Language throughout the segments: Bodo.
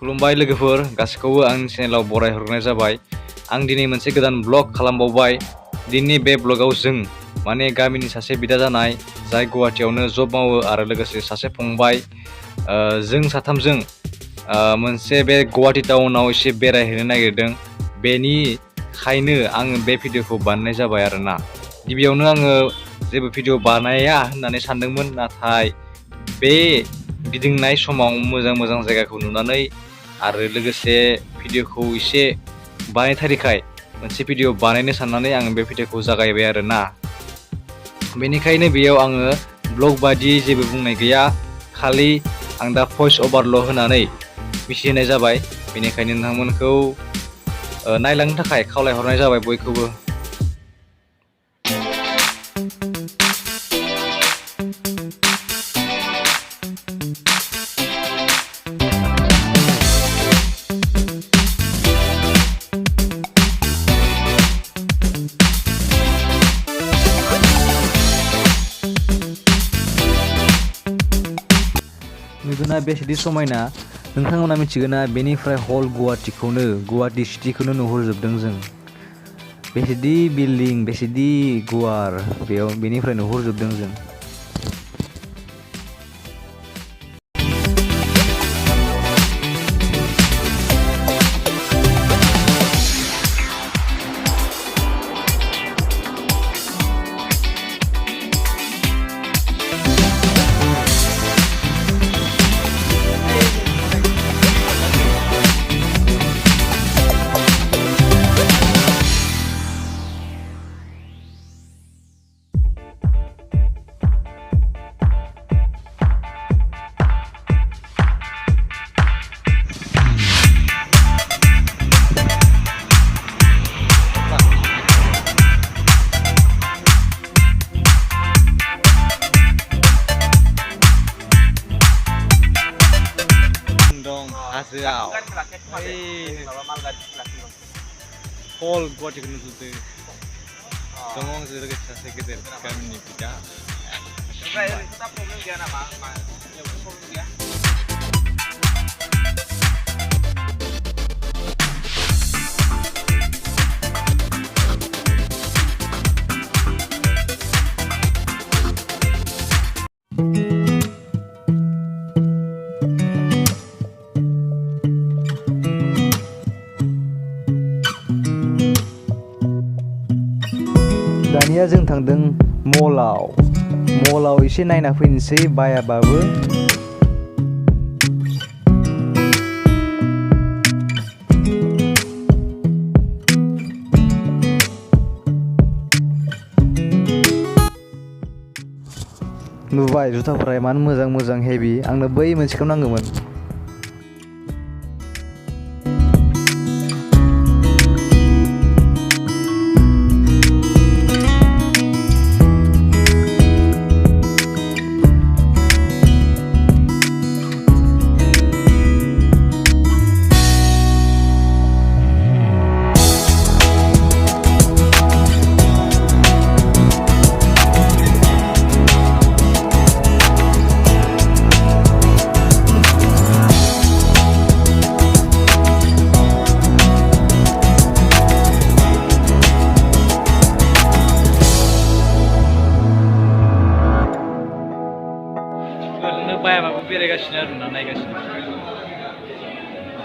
खुलुमबाय लोगोफोर गासैखौबो आंनि चेनेलाव बरायहरनाय जाबाय। आं दिनै मोनसे गोदान ब्लग खालामबावबाय। दिनै बे ब्लगाव जों माने गामिनि सासे बिदा जानाय जाय गुवाहाटीयावनो जब मावो आरो लोगोसे सासे फंबाय जों साथामजों मोनसे बे गुवाहाटी टाउनाव एसे बेरायहैनो नागिरदों। बेनिखायनो आङो बे भिडिअखौ बानायनाय जाबाय आरोना। गिबियावनो आङो जेबो भिडिअ बानाया होननानै सानदोंमोन, नाथाय बे गिदिंनाय समाव मोजां जायगाखौ नुनानै आरो लोगोसे भिडिअखौ एसे बानायथारिखाय मोनसे भिडिअ बानायनो साननानै आङो बे भिडिअखौ जागायबाय आरोना। बेनिखायनो बेयाव आङो ब्लग बायदि जेबो बुंनाय गैया, खालि आं दा भइस ओभारल' होनानै मिथिहोनाय जाबाय। बेनिखायनो नोंथांमोनखौ नायलांनो थाखाय खावलायहरनाय जाबाय बयखौबो। नुदोंना बेसेदि समायना, नोंथांमोना मिथिगोना बेनिफ्राय हल गुवाहाटी सिटिखौनो नुहुरजोबदों जों। बेसेदि बिल्डिं, बेसेदि गुवार, बेनिफ्राय नुहुरजोबदों जों। हाजोआव हल गुवाहाटीखौ नुजोबदों। दङ आंजों लोगोसे सासे गेदेर गामिनि बिदा। दानिया जों थांदों मलाव एसे नायना फैनोसै बायाबाबो। नुबाय जुथाफोरा इमान मोजां हेभि, आंनो बै मोनसेखौ नांगौमोन। बायाबाबो बेरायगासिनो आरोना, नायगासिनो।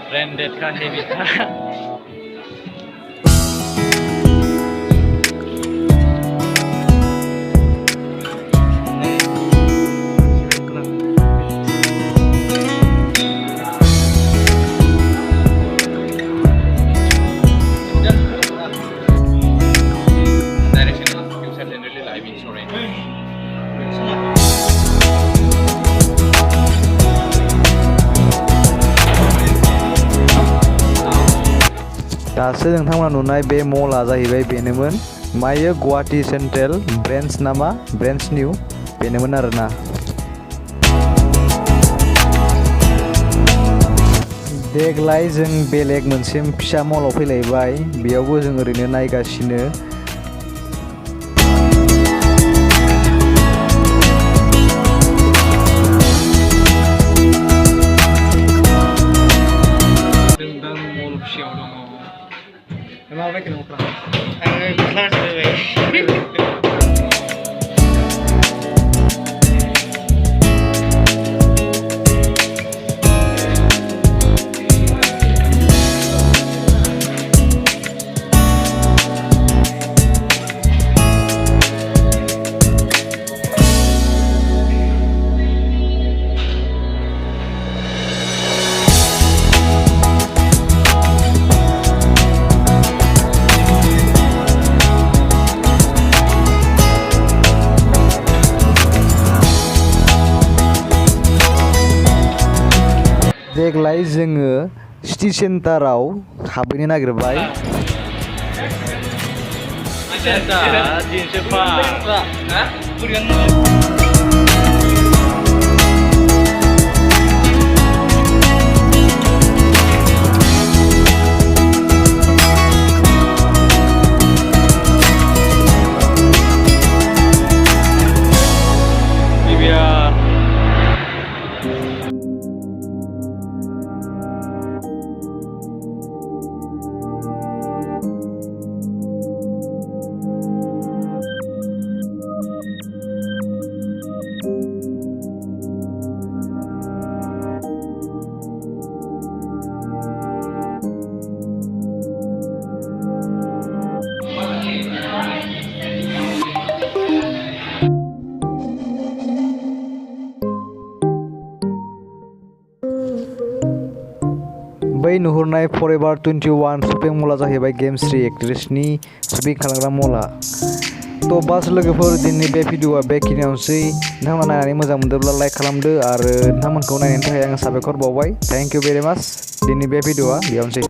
ब्रेन्डेडखा, हेभिखा। दासो नोंथांमोना नुनाय बे मला जाहैबाय बेनोमोन। मायो गुवाहाटी सेन्ट्रेल ब्रेन्च नामा, ब्रेन्च निउ बेनोमोन आरोना। देग्लाय जों बेलेग मोनसे फिसा मलाव फैलायबाय, बेयावबो जों ओरैनो नायगासिनो। माबायदि न'फ्रा आङो गस्ला सुबाय देग्लाय जोङो सिटि सेन्टाराव हाबहैनो नागिरबाय। बै नुहुरनाय फरेभार 21 शपिं मला जाहैबाय गेमस्रि एक्ट्रेसनि शपिं खालामग्रा मला। थ' बास लोगोफोर दिनैनि बे भिडिअआ बेखिनियावनोसै। नोंथांमोना नायनानै मोजां मोनदोंब्ला लाइक खालामदो आरो नोंथांमोनखौ नायनायनि थाखाय आं साबायखर बावबाय। थेंक इउ भेरि माच। दिनैनि बे भिडिअआ बेयावनोसै।